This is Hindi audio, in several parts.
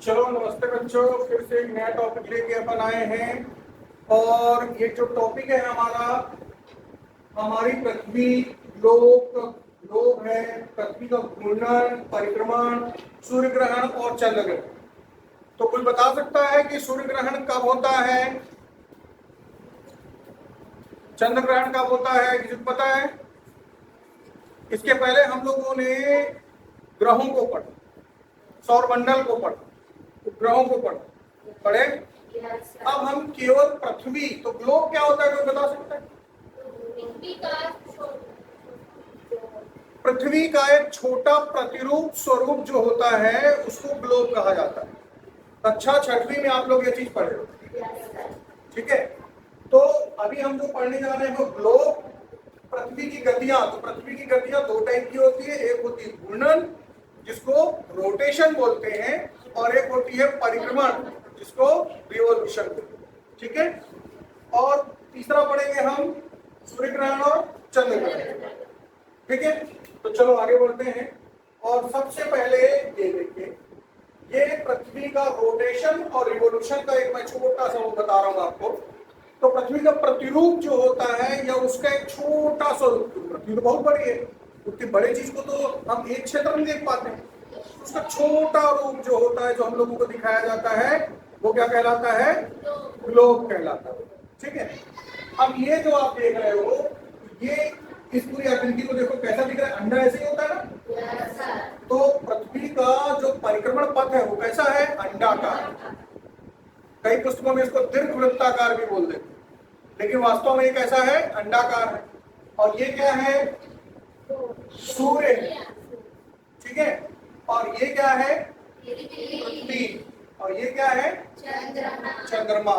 चलो नमस्ते बच्चों, फिर से एक नया टॉपिक लेके अपन आए हैं। और ये जो टॉपिक है हमारा, हमारी पृथ्वी, ग्लोब ग्लोब है, पृथ्वी का घूर्णन, परिक्रमण, सूर्य ग्रहण और चंद्र ग्रहण। तो कोई बता सकता है कि सूर्य ग्रहण कब होता है, चंद्र ग्रहण कब होता है? किसी को पता है? इसके पहले हम लोगों ने ग्रहों को पढ़ा, सौरमंडल को पढ़ा, उपग्रहों को पढ़े। अब हम केवल पृथ्वी, तो ग्लोब क्या होता है कोई बता सकता है? पृथ्वी का एक छोटा प्रतिरूप स्वरूप जो होता है उसको ग्लोब कहा जाता है। कक्षा छठवीं में आप लोग ये चीज पढ़े हो, ठीक है? तो अभी हम जो पढ़ने जा रहे हैं वो ग्लोब, पृथ्वी की गतियां। तो पृथ्वी की गतियां दो टाइप की होती है, एक होती है घूर्णन जिसको रोटेशन बोलते हैं, और एक होती है परिक्रमण जिसको रिवोल्यूशन बोलते हैं, ठीक है? और तीसरा पढ़ेंगे हम सूर्य ग्रहण और चंद्र ग्रहण, ठीक है? तो चलो आगे बढ़ते हैं। और सबसे पहले ये देखिए, ये पृथ्वी का रोटेशन और रिवोल्यूशन का एक मैं छोटा सा वो बता रहा हूं आपको। तो पृथ्वी का प्रतिरूप जो होता है या उसका एक छोटा स्वरूप, पृथ्वी तो बहुत बड़ी है, उतनी बड़ी चीज को तो हम एक क्षेत्र में देख पाते हैं, उसका छोटा रूप जो होता है जो हम लोगों को दिखाया जाता है वो क्या कहलाता है? ग्लोब कहलाता है, ठीक है? अब ये जो आप देख रहे हो, ये इस पूरी आकृति को देखो कैसा दिख रहा है, अंडा ऐसे ही होता है ना? तो पृथ्वी का जो परिक्रमण पथ है वो कैसा है? अंडाकार। कई पुस्तकों में इसको दीर्घवृत्ताकार भी बोल देते हैं, लेकिन वास्तव में ये कैसा है? अंडाकार है। और ये क्या है? सूर्य, ठीक है? और ये क्या है? पृथ्वी। और ये क्या है? चंद्रमा।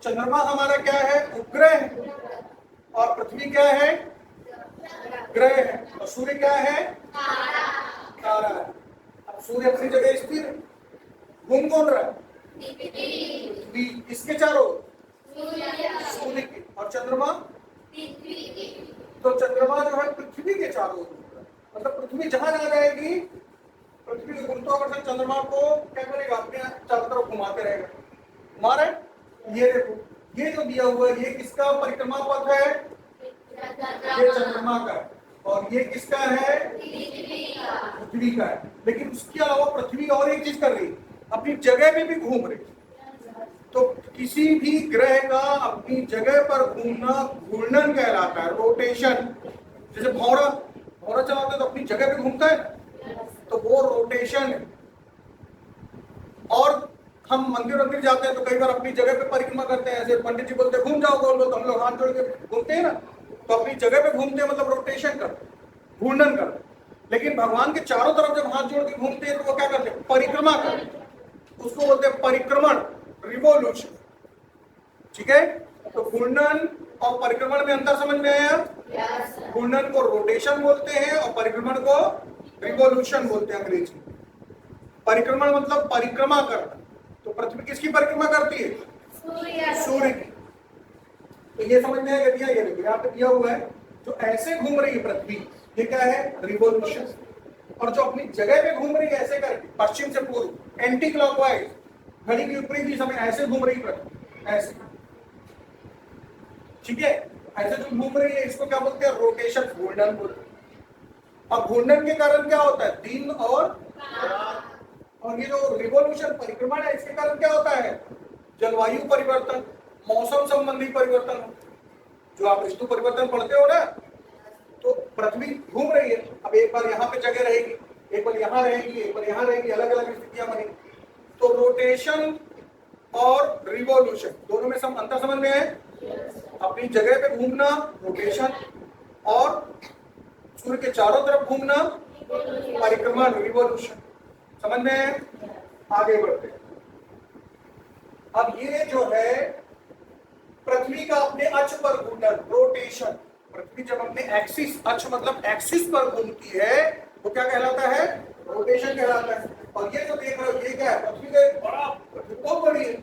चंद्रमा हमारा क्या है? उपग्रह। और पृथ्वी क्या है? ग्रह है। और सूर्य क्या है? तारा है। अब सूर्य अपनी जगह स्थिर, घूम कौन रहा है? पृथ्वी। इसके चारों सूर्य के। और चंद्रमा? तो चंद्रमा जो है पृथ्वी के चारों, मतलब पृथ्वी जहां जा जाएगी, पृथ्वी के गुरुत्वाकर्षण चंद्रमा को क्या करेगा? अपने चारों तरफ घुमाते रहेगा। घुमा रहे? ये देखो, ये जो दिया हुआ है ये किसका परिक्रमा पथ है? ये चंद्रमा का है। और ये किसका है? पृथ्वी का है। लेकिन उसके अलावा पृथ्वी और एक चीज कर रही है, अपनी जगह पे भी घूम रही। तो किसी भी ग्रह का अपनी जगह पर घूमना घूर्णन कहलाता है, रोटेशन। जैसे भौरा चलाते हैं तो अपनी जगह पे घूमता है, तो वो रोटेशन है। और हम मंदिर जाते हैं तो कई बार अपनी जगह पे परिक्रमा करते हैं, ऐसे पंडित जी बोलते हैं घूम जाओ गोल गोल, तो हम लोग हाथ जोड़ के घूमते हैं ना, तो अपनी जगह पे घूमते हैं, मतलब रोटेशन करते हैं, घूर्णन करते हैं। लेकिन भगवान के चारों तरफ जब हाथ जोड़ के घूमते हैं तो वो क्या करते हैं? परिक्रमा करते हैं, उसको बोलते हैं परिक्रमण, रिवोल्यूशन, ठीक है? तो घूर्णन और परिक्रमण में अंतर समझ में आया? घूर्णन को रोटेशन बोलते हैं और परिक्रमण को रिवोल्यूशन बोलते हैं अंग्रेजी। परिक्रमण मतलब परिक्रमा करना। तो पृथ्वी किसकी परिक्रमा करती है? सूर्य की। तो ये समझ में आएगा? दिया, ये देखिए यहाँ पे दिया हुआ है, जो ऐसे घूम रही है पृथ्वी, ये क्या है? रिवोल्यूशन। और जो अपनी जगह पे घूम रही है ऐसे करके, पश्चिम से पूर्व, एंटी क्लॉकवाइज, घड़ी की विपरीत दिशा में ऐसे घूम रही पृथ्वी, ऐसे, ठीक है? ऐसे जो घूम रही है इसको क्या बोलते हैं? रोटेशन, घूर्णन बोलते हैं। अब घूर्णन के कारण क्या होता है? दिन और ये जो रिवोल्यूशन, परिक्रमण है, इसके कारण क्या होता है? जलवायु परिवर्तन, मौसम संबंधी परिवर्तन। जो आप ऋतु परिवर्तन पढ़ते हो ना, तो पृथ्वी घूम रही है, अब एक बार यहाँ पे जगह रहेगी, एक बार यहाँ रहेगी, एक बार यहाँ रहेगी, अलग अलग स्थितियां बनेगी। तो रोटेशन और रिवोल्यूशन दोनों में अंतर समझ में है? अपनी जगह पे घूमना रोटेशन, और सूर्य के चारों तरफ घूमना परिक्रमण, रिवोल्यूशन। समझ में है? आगे बढ़ते हैं। अब ये जो है पृथ्वी का अपने अक्ष पर घूर्णन, रोटेशन। पृथ्वी जब अपने एक्सिस, अक्ष मतलब एक्सिस पर घूमती है वो क्या कहलाता है? रोटेशन कहलाता है। और ये जो देख रहे हो ये क्या है? पृथ्वी का एक बड़ा, पृथ्वी बहुत बड़ी है,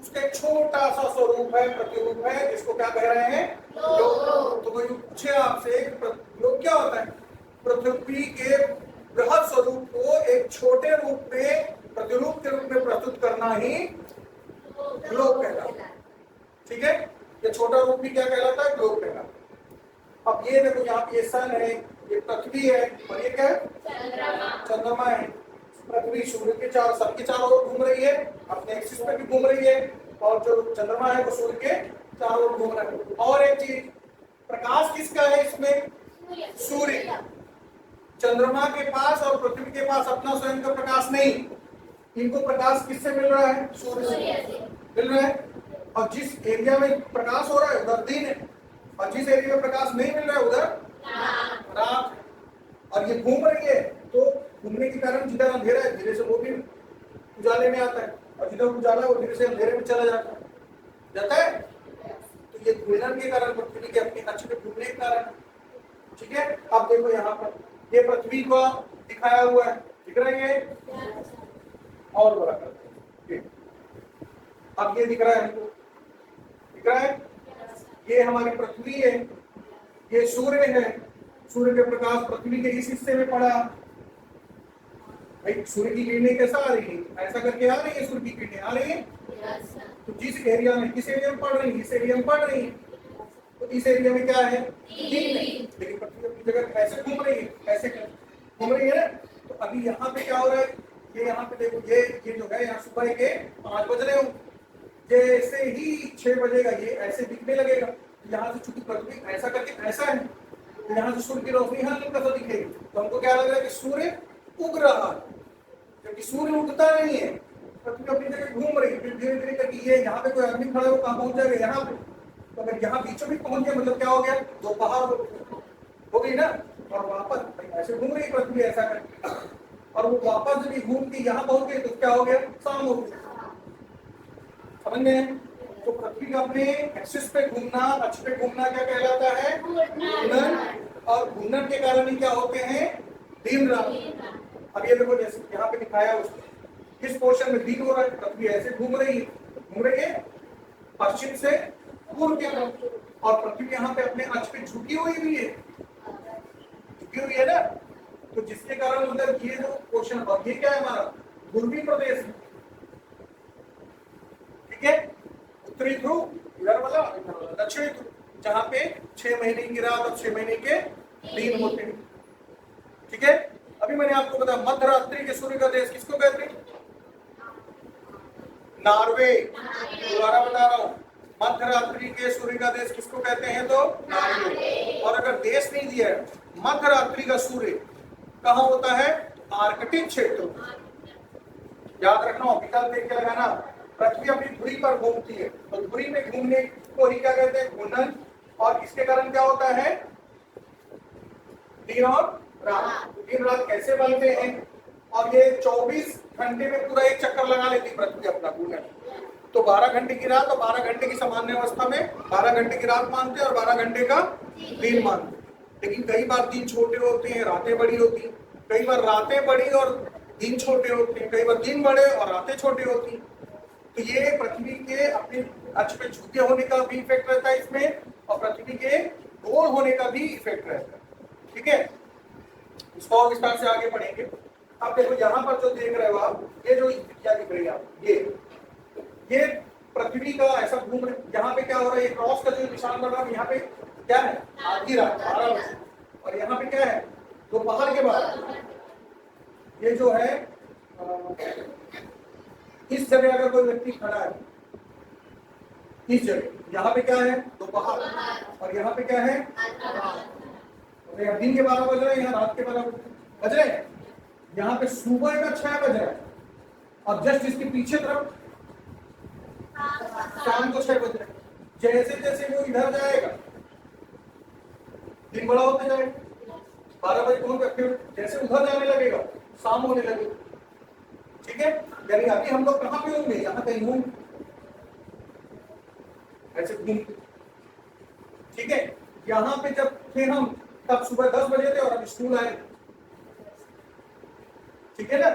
उसका एक छोटा सा स्वरूप है, प्रतिरूप है, जिसको क्या कह रहे हैं? ग्लोब। तो कोई पूछे आपसे ग्लोब क्या होता है? पृथ्वी के बृहद स्वरूप को एक छोटे रूप में प्रतिरूप के रूप में प्रस्तुत करना ही ग्लोब कहलाता है। ठीक है, ये छोटा रूप भी क्या कहलाता है? ग्लोब कहलाता है। अब ये देखो यहाँ पे ये सन है, ये पृथ्वी है, और ये क्या है? चंद्रमा है। पृथ्वी सूर्य के सबके चारों ओर घूम रही है, अपने एक्सिस पे भी घूम रही है, और जो चंद्रमा है वो सूर्य के चारों ओर घूम रहा है। और एक चीज, प्रकाश किसका है इसमें? सूर्य। चंद्रमा के पास और पृथ्वी के पास अपना स्वयं का प्रकाश नहीं, इनको प्रकाश किससे मिल रहा है? सूर्य से मिल रहा है। और जिस एरिया में प्रकाश हो रहा है उधर दिन है, और जिस एरिया में प्रकाश नहीं मिल रहा है उधर रात है। और ये घूम रही है, तो घूमने के कारण जिधर अंधेरा है धीरे से वो भी उजाले में आता है, और जिधर उजाला है वो धीरे से अंधेरे में चला जाता है। तो ये घूमने के कारण, पृथ्वी के अपने अक्ष पे घूमने के कारण। ठीक है, अब देखो यहाँ पर ये पृथ्वी को दिखाया हुआ है, दिख रहा है ये? और बड़ा करते हैं, अब ये दिख रहा है, दिख रहा है? ये हमारी पृथ्वी है, ये सूर्य है। सूर्य के प्रकाश पृथ्वी के इस हिस्से में पड़ा, भाई सूर्य की किरणें कैसा आ रही है? ऐसा करके आ रही है, सूर्य की किरणें आ रही है। तो जिस एरिया में, किस एरिया में पड़ रही है? इस एरिया में पड़ रही है, तो इस एरिया में क्या है? दिन है। लेकिन पृथ्वी अपनी जगह ऐसे घूम रही है, ऐसे घूम रही है ना। तो अभी यहाँ पे क्या हो रहा है? ये यहाँ पे देखो, ये जो है यहाँ सुबह के 5 बज रहे हो, जैसे ही 6 बजेगा ये ऐसे दिखने लगेगा। यहाँ से चूंकि पृथ्वी ऐसा करके ऐसा है, तो यहाँ से सूर्य की रोशनी हल्का सा दिखेगी, तो हमको क्या लग रहा है कि सूर्य उग रहा है, क्योंकि सूर्य उगता नहीं है, पृथ्वी अपनी जगह घूम रही है। फिर धीरे धीरे करके ये यहाँ पे कोई आदमी खड़ा हो, कहाँ पहुंच जाएगा? यहाँ पे। तो अगर यहाँ बीचों बीच पहुंच गया मतलब क्या हो गया? दोपहर हो गई ना। और वापस ऐसे घूम रही है पृथ्वी ऐसा करके, और वो वापस भी घूम के यहाँ पहुंच गई, तो क्या हो गया? शाम हो गई। समझ में? तो पृथ्वी का अपने एक्सिस पे घूमना, अक्ष पे घूमना क्या कहलाता है? घूर्णन। और घूर्णन के कारण ही क्या होते हैं? दिन रात। अब ये देखो, जैसे यहाँ पे दिखाया उसने, किस पोर्शन में दिन हो रहा है, पृथ्वी ऐसे घूम रही है पश्चिम से पूर्व की तरफ, और पृथ्वी यहाँ पे अपने अक्ष पे झुकी हुई भी है, झुकी हुई है ना। तो जिसके कारण उधर ये जो पोर्शन, और ये क्या है हमारा? ध्रुवीय प्रदेश है। ठीक है, उत्तरी ध्रुव इधर वाला, दक्षिणी ध्रुव, जहां पे 6 महीने की रात और 6 महीने के दिन होते हैं। ठीक है, अभी मैंने आपको बताया मध्य रात्रि के सूर्य का देश किसको कहते हैं? नॉर्वे। दोबारा बता रहा हूं, मध्य रात्रि के सूर्य का देश किसको कहते हैं? तो नॉर्वे। और अगर देश नहीं दिया है, मध्य रात्रि का सूर्य कहाँ होता है? आर्कटिक क्षेत्र। याद रखना, विकल्प देख के लगाना। पृथ्वी अपनी धुरी पर घूमती है, तो धुरी में घूमने को ही क्या कहते हैं? घूर्णन। और इसके कारण क्या होता है? दिन और रात। दिन रात कैसे बनते हैं? और ये 24 घंटे में पूरा एक चक्कर लगा लेती पृथ्वी अपना घूर्णन। तो 12 घंटे की रात और 12 घंटे की सामान्य अवस्था में 12 घंटे की रात मानते हैं और 12 घंटे का दिन मानते हैं। लेकिन कई बार दिन छोटे होते हैं, रातें बड़ी होती हैं। कई बार रातें बड़ी और दिन छोटे होते हैं, कई बार दिन बड़े और रातें छोटी होती हैं। तो ये पृथ्वी के अपने अक्ष पे झुके होने का भी इफेक्ट रहता है इसमें, और पृथ्वी के गोल होने का भी इफेक्ट रहता है। ठीक है, इसको और विस्तार से आगे पढ़ेंगे। अब देखो यहाँ पर जो देख रहे हो आप, ये जो क्या दिख रही है आप, ये पृथ्वी का ऐसा घूम रहे, यहाँ पे क्या हो रहा है? ये क्रॉस का जो निशान बन रहा है, यहाँ पे क्या है? आधी रात 12 बजे, और यहाँ पे क्या है? दोपहर के बाद। ये जो है इस जगह अगर कोई व्यक्ति खड़ा है, इस जगह, यहाँ पे क्या है? दोपहर, और यहाँ पे क्या है? दिन के 12 बज रहे हैं, यहाँ रात के 12 बज रहे हैं। यहाँ पे सुबह का 6 बज रहा है, और जस्ट इसके पीछे तरफ शाम को 6 बज रहे हैं। जैसे जैसे वो इधर जाएगा दिन बड़ा होते जाएगा, 12 बजे पहुंच गए, फिर जैसे उधर जाने लगेगा शाम होने लगेगी। ठीक है, यानी अभी हम लोग कहाँ पे होंगे? यहाँ कहीं होंगे, ऐसे घूम। ठीक है, यहाँ पे जब थे हम तब सुबह 10 बजे थे और अब स्कूल आए। ठीक है ना,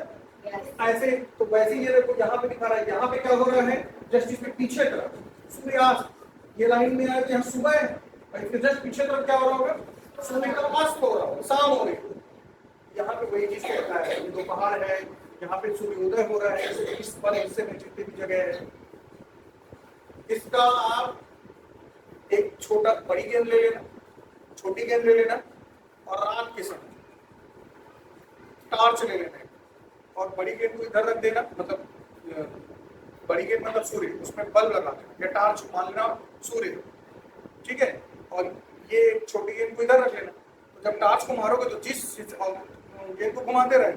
ऐसे। तो वैसे ही ये देखो यहाँ पे दिखा रहा है, यहाँ पे क्या हो रहा है? जस्ट इसके पीछे तरफ सूर्यास्त, ये लाइन में आया, यहाँ सुबह है, और इसके जस्ट पीछे तरफ क्या हो रहा होगा? सूर्य का अस्त हो रहा होगा, शाम हो रही है। यहाँ पे वही चीज कहता है, दोपहर है, यहाँ पे सूर्योदय हो रहा है इस पर हिस्से में जितनी भी जगह है, इसका आप एक छोटा बड़ी गेंद ले लेना, छोटी गेंद ले लेना, और रात के समय टॉर्च ले लेना है और बड़ी गेंद को इधर रख देना, मतलब बड़ी गेंद मतलब सूर्य, उसमें बल्ब लगा देना या टॉर्च मान लेना सूर्य, ठीक है। और ये छोटी गेंद को इधर रख लेना, तो जब टॉर्च को मारोगे तो जिस गेंद को घुमाते रहे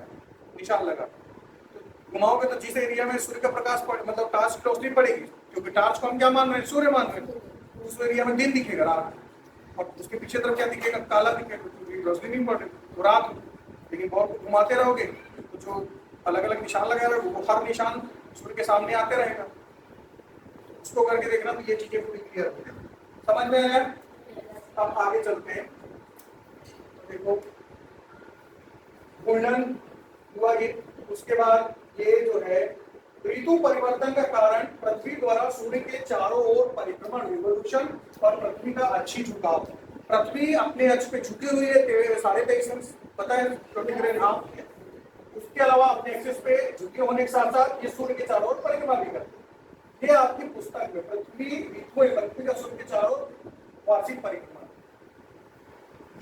निशान लगा, तो घुमाओगे तो जिस एरिया में सूर्य का प्रकाश पड़े, मतलब टॉर्च की रोशनी पड़ेगी, क्योंकि टॉर्च को हम क्या मान रहे हैं, सूर्य मान रहे हैं, तो उस एरिया में दिन दिखेगा रात, और उसके पीछे तरफ क्या दिखेगा, काला दिखेगा, क्योंकि रोशनी नहीं पड़ रही तो रात। लेकिन बॉल को घुमाते रहोगे तो जो अलग अलग निशान लगाए रहोगे वो हर निशान सूर्य के सामने आते रहेगा। उसको करके देखना, तो ये चीजें पूरी क्लियर हो जाएगी। समझ में आया? अब आगे चलते हैं। तो देखो घूर्णन हुआ ये, उसके बाद ये जो है ऋतु परिवर्तन का कारण पृथ्वी द्वारा सूर्य के चारों ओर परिभ्रमण रिवोल्यूशन और पृथ्वी का अच्छी झुकाव। पृथ्वी अपने अक्ष पे झुकी हुई है 23.5 पता है 20 उसके अलावा अपने एक्सिस पे झुके होने के साथ साथ ये सूर्य के चारों ओर परिक्रमा भी करती है। ये आपकी पुस्तक में पृथ्वी का सूर्य के चारों वार्षिक परिक्रमा,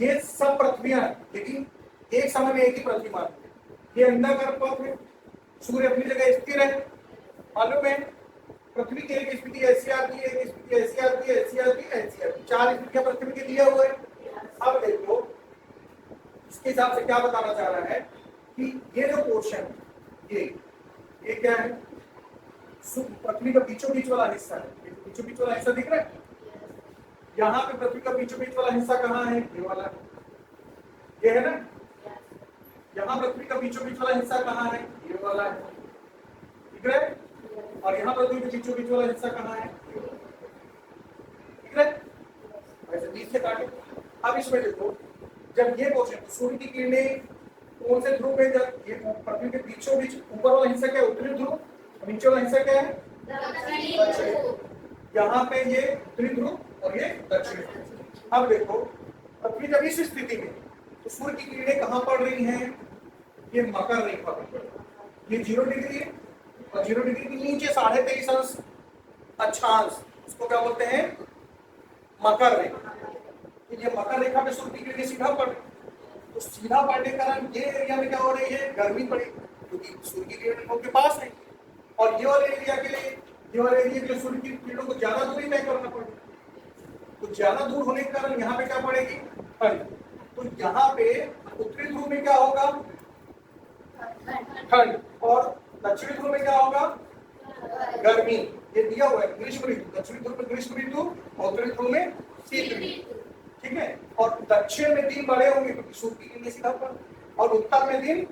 ये सब पृथ्वियां लेकिन एक समय में एक ही पृथ्वी मानती है। ये अंडाकार पथ है, सूर्य अपनी जगह स्थिर है, मालूम है। पृथ्वी की एक स्थिति ऐसी आती है, एक स्थिति ऐसी आती है, ऐसी आती है, ऐसी आती है, 4 स्थितियां पृथ्वी के दिया हुआ है। अब देखो इसके हिसाब से क्या बताना चाह रहा है कि ये जो पोर्शन ये क्या है, पृथ्वी का बीचों बीच वाला हिस्सा है। बीचों बीच वाला हिस्सा दिख रहा है, यहाँ पे पृथ्वी का बीचों बीच वाला हिस्सा कहाँ है, ये वाला, ये है ना। यहाँ पृथ्वी का बीचों बीच वाला हिस्सा कहाँ है, ये वाला है, ठीक है। और यहाँ पृथ्वी के बीचों बीच वाला हिस्सा कहाँ है, ठीक है। ऐसे बीच से काटे। अब इसमें देखो जब ये पोर्शन सूर्य की किरणें कौन से ध्रुव में, जब ये पृथ्वी के बीचों बीच ऊपर वाला हिस्सा क्या है, उत्तरी ध्रुव, नीचे वाला हिस्सा क्या है, दक्षिणी। यहाँ पे ये उत्तरी ध्रुव और ये दक्षिणी। अब देखो पृथ्वी जब इस स्थिति में, तो सूर्य की किरणें कहाँ पड़ रही हैं, ये मकर रेखा पर, ये 0 डिग्री है और 0 डिग्री के नीचे 23.5 अक्षांश, उसको क्या बोलते हैं, मकर रेखा। तो ये मकर रेखा पे सूर्य की किरणें सीधा पड़ रही, तो सीधा पड़ने के कारण ये एरिया में क्या हो रही है, गर्मी पड़ी, क्योंकि सूर्य की किरणें उनके पास है। और ये वाले एरिया के लिए, ये वाले एरिया के लिए सूर्य की किरणों को ज्यादा दूरी तय करना पड़ेगा, तो ज्यादा दूर होने के कारण यहाँ पे क्या पड़ेगी, ठंड। तो यहाँ पे उत्तरी ध्रुव में क्या होगा, ठंड, और दक्षिणी ध्रुव में क्या होगा, गर्मी। ये दिया हुआ है ग्रीष्म ऋतु, दक्षिणी ध्रुव में ग्रीष्म ऋतु और उत्तरी ध्रुव में शीत ऋतु, ठीक है। और दक्षिण में दिन बड़े होंगे क्योंकि सूर्य की किरणें सीधा पर, और उत्तर में दिन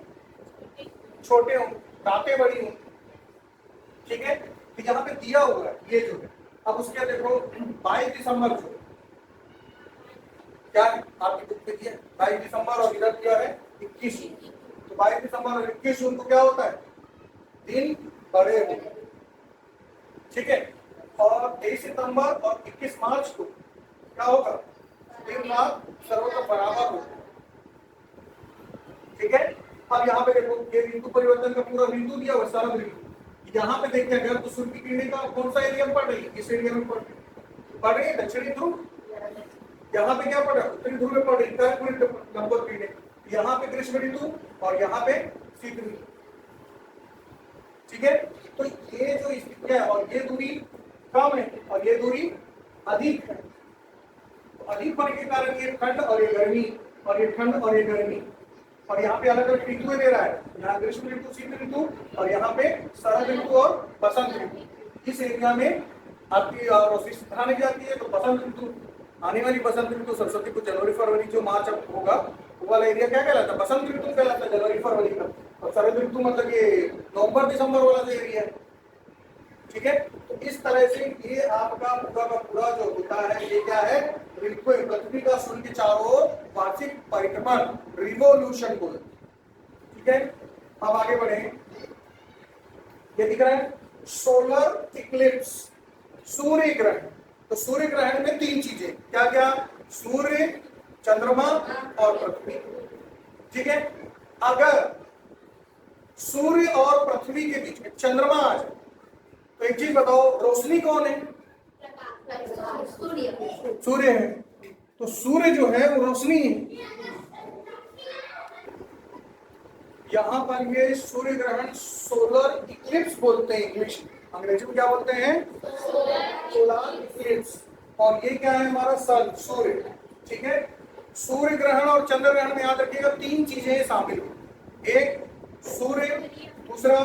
छोटे होंगे, रातें बड़ी होंगी, ठीक है। तो यहाँ पे दिया हुआ है ये जो है। अब उसके देखो 22 दिसंबर जो क्या है आपकी बुक में दिया 22 दिसंबर और इधर दिया है 21 जून। तो 22 दिसंबर और 21 जून को क्या होता है, दिन बड़े होंगे, ठीक है। और 23 सितंबर और 21 मार्च को क्या होगा, दिन रात सर्वत्र बराबर होगा, ठीक है। अब यहाँ पे देखो ये ऋतु परिवर्तन का पूरा ऋतु दिया हुआ, शरद ऋतु। यहाँ पे देखिए अगर तो सूर्य की किरणें का कौन सा एरिया में पड़ रही है, इस एरिया में पड़ रही है दक्षिणी ध्रुव। यहाँ पे क्या पड़ रहा है, उत्तरी ध्रुव में पड़ रही है पूरी नंबर किरणें। यहाँ पे ग्रीष्म ऋतु और यहाँ पे शीत ऋतु, ठीक है। तो ये जो स्थितियां है और ये दूरी कम है और ये दूरी अधिक है, तो अधिक होने के कारण ये ठंड और ये गर्मी, और ये ठंड और ये गर्मी, और यहाँ पे अलग अलग ऋतुएं दे रहा है, यहाँ ग्रीष्म ऋतु, शीत ऋतु, और यहाँ पे शरद ऋतु और बसंत ऋतु। इस एरिया में आपकी रोशनी सिखाने जाती है, तो बसंत ऋतु, आने वाली बसंत ऋतु सरस्वती को जनवरी फरवरी जो मार्च अब होगा वो वाला एरिया क्या कहलाता है, बसंत ऋतु कहलाता है, जनवरी फरवरी का। और शरद ऋतु मतलब ये नवंबर दिसंबर वाला जो एरिया है, ठीक है। तो इस तरह से ये आपका पूरा का पूरा जो होता है ये क्या है, पृथ्वी का सूर्य के चारों ओर वार्षिक परिक्रमण, रिवोल्यूशन को, ठीक है। अब आगे बढ़े, ये दिख रहा है सोलर इक्लिप्स, सूर्य ग्रहण। तो सूर्य ग्रहण में 3 चीजें, क्या क्या, सूर्य, चंद्रमा और पृथ्वी, ठीक है। अगर सूर्य और पृथ्वी के बीच में चंद्रमा आ जाए तो एक चीज बताओ, रोशनी कौन है? सूर्य है। तो सूर्य जो है वो रोशनी है। यहां पर ये सूर्य ग्रहण सोलर इक्लिप्स बोलते हैं, इंग्लिश अंग्रेजी में क्या बोलते हैं? Solar Eclipse. और ये क्या है? हमारा सन, सूर्य। ठीक है, सूर्य ग्रहण और चंद्र ग्रहण में याद रखिएगा तीन चीजें शामिल हैं, एक सूर्य, दूसरा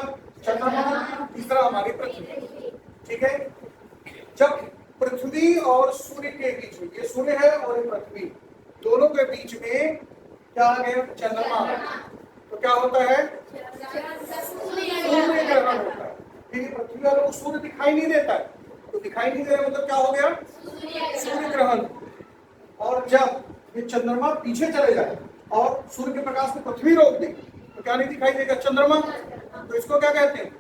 चंद्रमा, तीसरा हमारी पृथ्वी। ठीक है, जब पृथ्वी और सूर्य के बीच में, ये सूर्य है और ये पृथ्वी, दोनों के बीच में क्या आ गया? चंद्रमा। तो क्या होता है? सूर्य ग्रहण होता है। क्योंकि पृथ्वी वालों को सूर्य दिखाई नहीं देता है, तो दिखाई नहीं दे रहा मतलब क्या हो गया? सूर्य ग्रहण। और जब ये चंद्रमा पीछे चले जाए और सूर्य के प्रकाश में पृथ्वी रोक दे तो क्या नहीं दिखाई देगा? चंद्रमा। तो इसको क्या कहते हैं?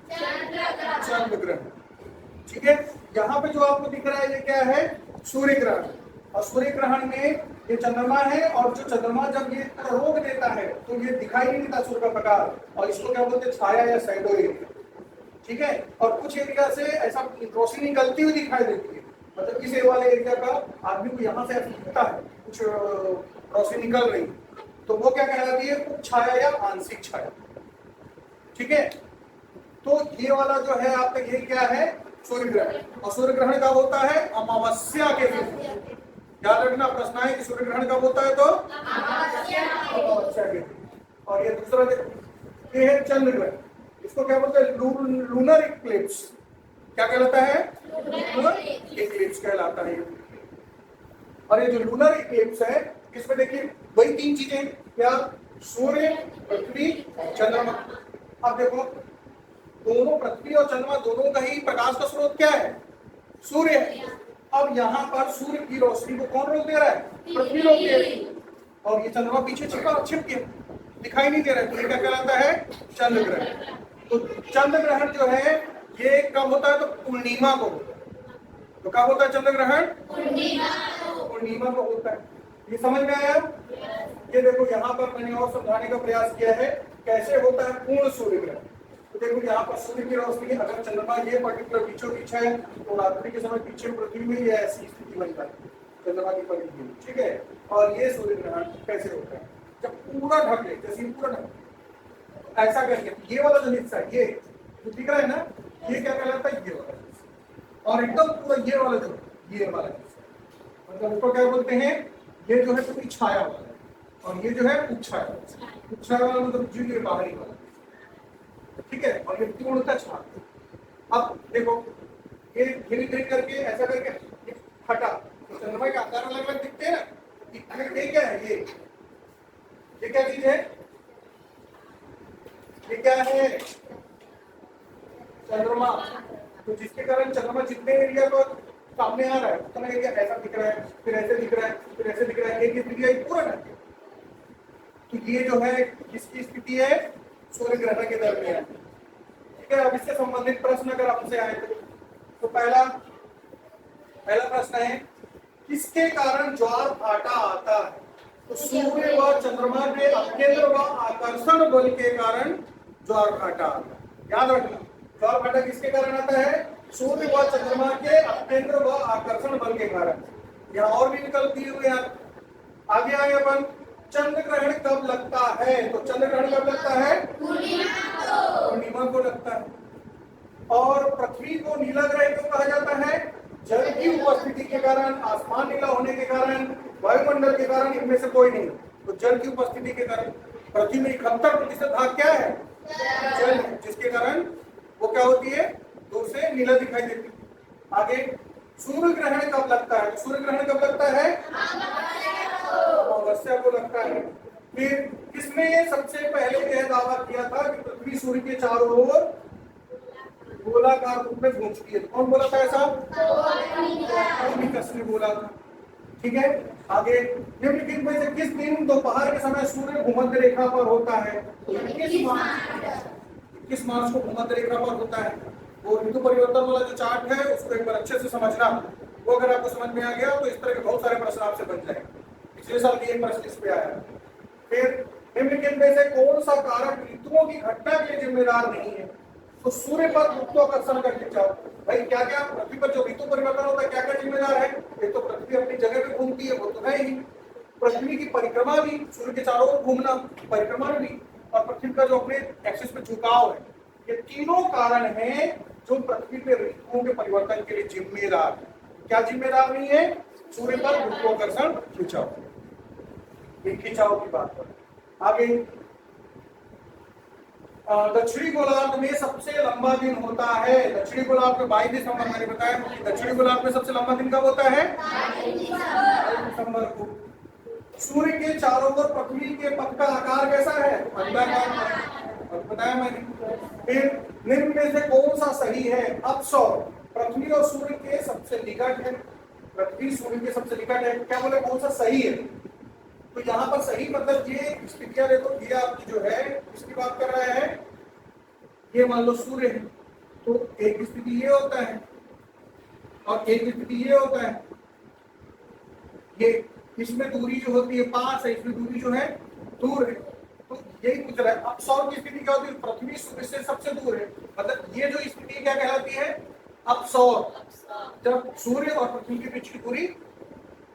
चंद्र ग्रहण। ठीक है, यहाँ पे जो आपको दिख रहा है ये क्या है? सूर्य ग्रहण। और सूर्य ग्रहण में ये चंद्रमा है, और जो चंद्रमा जब ये रोक देता है तो ये दिखाई नहीं देता सूर्य का प्रकाश, और इसको क्या बोलते हैं? छाया या शैडो एरिया। ठीक है, और कुछ एरिया से ऐसा रोशनी निकलती हुई दिखाई देती है, मतलब किसी वाले एरिया का आदमी को यहाँ से ऐसा दिखता है कुछ रोशनी निकल रही, तो वो क्या कहलाती है? उप छाया या आंशिक छाया। ठीक है, तो ये वाला जो है आपका ये क्या है? सूर्य ग्रहण। और सूर्य ग्रहण कब होता है? अमावस्या के दिन। याद रखना, प्रश्न है कि सूर्य ग्रहण कब होता है? तो अमावस्या के दिन। और ये दूसरा देखो, ये है चंद्र ग्रहण। इसको क्या बोलते हैं? Lunar Eclipse. क्या कहलाता है? लूनर इक्लिप्स कहलाता है। और ये जो लूनर इक्लिप्स है इसमें देखिए वही तीन चीजें, क्या? सूर्य, पृथ्वी, चंद्रमा। अब देखो, दोनों पृथ्वी और चंद्रमा दोनों का ही प्रकाश का स्रोत क्या है? सूर्य है। अब यहाँ पर सूर्य की रोशनी को कौन रोक दे रहा है? पृथ्वी रोक दे रही है। और ये चंद्रमा पीछे छिप गया, दिखाई नहीं दे रहा है, तो ये क्या कहलाता है? चंद्र ग्रहण। तो चंद्र ग्रहण जो है ये कब होता है? तो पूर्णिमा को होता है। तो कब होता है चंद्र ग्रहण? पूर्णिमा को होता है। ये समझ में आया? ये देखो यहाँ पर मैंने और समझाने का प्रयास किया है कैसे होता है पूर्ण सूर्य ग्रहण। तो देखो यहाँ पर सूर्य की रोशनी, अगर चंद्रमा ये पर्टिकुलर बीचों बीच है तो रात्रि के समय पीछे पृथ्वी में ये ऐसी स्थिति बन जाती है चंद्रमा की परिधि। ठीक है, और ये सूर्य ग्रहण कैसे होता है? जब पूरा ढक ले, जैसे पूरा ढक, ऐसा करके ये वाला जो हिस्सा है, ये जो दिख रहा है ना, ये क्या कहलाता है? ये वाला हिस्सा। और एकदम पूरा ये वाला जो, ये वाला हिस्सा, मतलब उसको क्या बोलते हैं? ये जो है पूरी छाया वाला है, और ये जो है उपछाया। उपछाया वाला मतलब जीव के बाहरी वाला। ठीक है, और ये पूर्णतः छाया। अब देखो, ये धीरे धीरे करके ऐसा करके फटा, तो चंद्रमा के आकार अलग अलग दिखते हैं ना। ये क्या है? ये क्या चीज है? ये क्या है? चंद्रमा। तो जिसके कारण चंद्रमा जितने एरिया को सामने आ रहा है उतना एरिया ऐसा दिख रहा है, फिर ऐसे दिख रहा है, फिर ऐसे दिख रहा है, एक एरिया पूरा है। तो ये जो है किसकी स्थिति है? सूर्य ग्रहण के दरमियान। ठीक है, अब इससे संबंधित प्रश्न अगर आपसे आए तो पहला प्रश्न है, किसके कारण ज्वार भाटा आता है? तो सूर्य व चंद्रमा के अकेंद्र व आकर्षण बल के कारण ज्वार भाटा आता है। याद रखना, ज्वार भाटा किसके कारण आता है? सूर्य व चंद्रमा के अकेंद्र व आकर्षण बल के कारण। यहाँ और भी विकल्प दिए हुए हैं। आगे आए अपन, चंद्र ग्रहण कब लगता है? तो चंद्र ग्रहण कब लगता है? पूर्णिमा को लगता है। और पृथ्वी को नीला ग्रह क्यों कहा जाता है? जल की उपस्थिति के कारण, आसमान नीला होने के कारण, वायुमंडल के कारण, इनमें से कोई नहीं। तो जल की उपस्थिति के कारण पृथ्वी में 71% भाग क्या है? जल, जिसके कारण वो क्या होती है? दूर से नीला दिखाई देती है। आगे, सूर्य ग्रहण कब लगता है? सूर्य ग्रहण कब लगता है? अमावस्या को लगता है। फिर किसने सबसे पहले यह दावा किया था कि पृथ्वी सूर्य के चारों ओर गोलाकार रूप में घूमती है? कौन बोला था ऐसा? कोपर्निकस ने बोला था। ठीक है, आगे, निम्नलिखित में से किस दिन दोपहर के समय सूर्य भूमध्य रेखा पर होता है? 21 मार्च को भूमध्य रेखा पर होता है। वो ऋतु परिवर्तन वाला जो चार्ट है उसको एक बार अच्छे से समझना। वो अगर आपको समझ में आ गया तो इस तरह के बहुत सारे प्रश्न आपसे बन जाएंगे। पिछले साल भी एक प्रश्न इस पे आया। फिर निम्नलिखित में से कौन सा कारक ऋतु ऋतुओं की घटना के लिए जिम्मेदार नहीं है। तो सूर्य पर गुरुत्वाकर्षण का खिंचाव, भाई क्या क्या पृथ्वी पर जो ऋतु परिवर्तन होता है क्या क्या जिम्मेदार है? एक तो पृथ्वी अपनी जगह पे घूमती है, वो तो है ही। पृथ्वी की परिक्रमा भी, सूर्य के चारों ओर घूमना, परिक्रमा भी, और पृथ्वी का जो अपने एक्सिस पे झुकाव है, ये तीनों कारण हैं जो पृथ्वी पे ऋतुओं के परिवर्तन के लिए जिम्मेदार है। क्या जिम्मेदार नहीं है? सूर्य पर गुरुत्वाकर्षण खिंचाव। ये खिंचाव की बात कर। आगे दक्षिणी गोलार्ध में सबसे लंबा दिन होता है, दक्षिणी गोलार्ध में 22 दिसंबर, मैंने बताया दक्षिणी गोलार्ध में सबसे लंबा दिन कब होता है? 22 दिसंबर को। सूर्य के चारों ओर पृथ्वी के पथ का आकार कैसा है? अंडाकार, बताया मैंने। फिर निम्न में से कौन सा सही है? अब सौर पृथ्वी और सूर्य के सबसे निकट है, पृथ्वी सूर्य के सबसे निकट है, क्या बोले कौन सा सही है? तो यहाँ पर सही मतलब ये स्थितियां देखो, ये आपकी जो है इसकी बात कर रहा है, ये मान लो सूर्य है, तो एक स्थिति ये होता है और एक स्थिति ये होता है, ये इसमें दूरी जो होती है पास है, इसमें दूरी जो है दूर है, तो यही पूछ रहा है। अब सौर की स्थिति क्या होती है? पृथ्वी सूर्य से सबसे दूर है, मतलब ये जो स्थिति क्या कहलाती है? अब सौर, जब सूर्य और पृथ्वी के बीच की दूरी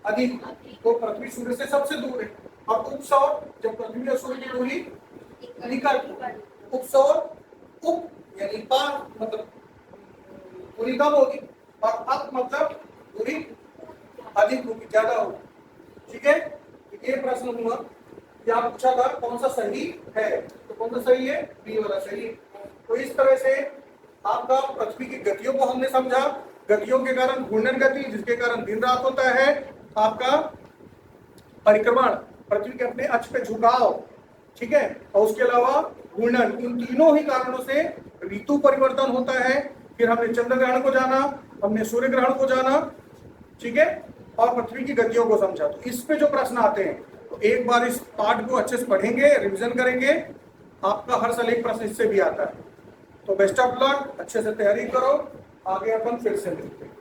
अधिक, तो पृथ्वी सूर्य से सबसे दूर है। और उपसौर, जब पृथ्वी और सूर्य की दूरी निकट, उपसौर उप यानी पार मतलब दूरी कम होगी, और अप मतलब दूरी अधिक होगी, ज्यादा होगी। ठीक है, ये प्रश्न हुआ, क्या पूछा था कौन सा सही है, तो कौन सा सही है? बी वाला सही है। तो इस तरह से आपका पृथ्वी की गतियों को हमने समझा, गतियों के कारण घूर्णन गति, जिसके कारण दिन रात होता है, आपका परिक्रमण, पृथ्वी के अपने अक्ष पे झुकाव, ठीक है, और उसके अलावा घूर्णन, इन तीनों ही कारणों से ऋतु परिवर्तन होता है। फिर हमने चंद्र ग्रहण को जाना, हमने सूर्य ग्रहण को जाना, ठीक है, और पृथ्वी की गतियों को समझा। तो इस पे जो प्रश्न आते हैं, तो एक बार इस पाठ को अच्छे से पढ़ेंगे, रिवीजन करेंगे, आपका हर साल एक प्रश्न इससे भी आता है। तो बेस्ट ऑफ लक, अच्छे से तैयारी करो, आगे अपन फिर से मिलते हैं।